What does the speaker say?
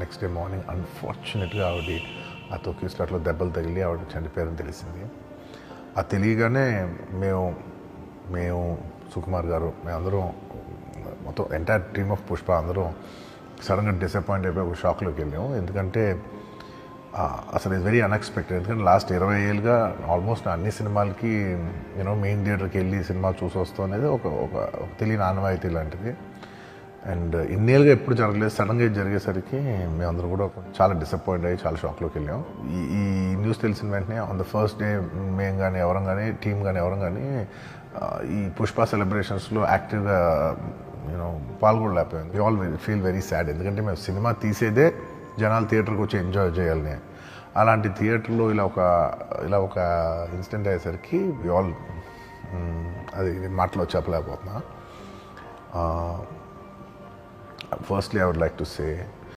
Next day morning అన్ఫార్చునేట్గా ఆవిడ ఆ తొక్కిస్లాట్లో దెబ్బలు తగిలి ఆవిడ చనిపోయారని తెలిసింది. ఆ తెలియగానే మేము సుకుమార్ గారు మేమందరం మొత్తం ఎంటైర్ టీమ్ ఆఫ్ పుష్ప అందరం సడన్గా డిసప్పాయింట్ అయిపోయి ఒక షాక్లోకి వెళ్ళాము. ఎందుకంటే అసలు ఇది వెరీ అన్ఎక్స్పెక్టెడ్. ఎందుకంటే లాస్ట్ 20 ఏళ్ళుగా ఆల్మోస్ట్ అన్ని సినిమాలకి మెయిన్ థియేటర్కి వెళ్ళి సినిమా చూసి వస్తాం అనేది ఒక తెలియని ఆనవాయితీ లాంటిది. అండ్ ఇన్నేళ్ళుగా ఎప్పుడు జరగలేదు. సడన్గా ఇది జరిగేసరికి మేమందరం కూడా చాలా డిసప్పాయింట్ అయ్యి చాలా షాక్లోకి వెళ్ళాం. ఈ న్యూస్ తెలిసిన వెంటనే ఆన్ ద ఫస్ట్ డే మేము కానీ ఎవరం కానీ టీం కానీ ఎవరం కానీ ఈ పుష్ప సెలబ్రేషన్స్లో యాక్టివ్గా పాల్గొనలేకపోయాం. We all feel very sad. ఎందుకంటే మేము సినిమా తీసేదే జనాలు థియేటర్కి వచ్చి ఎంజాయ్ చేయాలని. అలాంటి థియేటర్లో ఇలా ఒక ఇన్సిడెంట్ అయ్యేసరికి వి ఆల్ అది మాటలో చెప్పలేకపోతున్నా. Firstly, I would like to say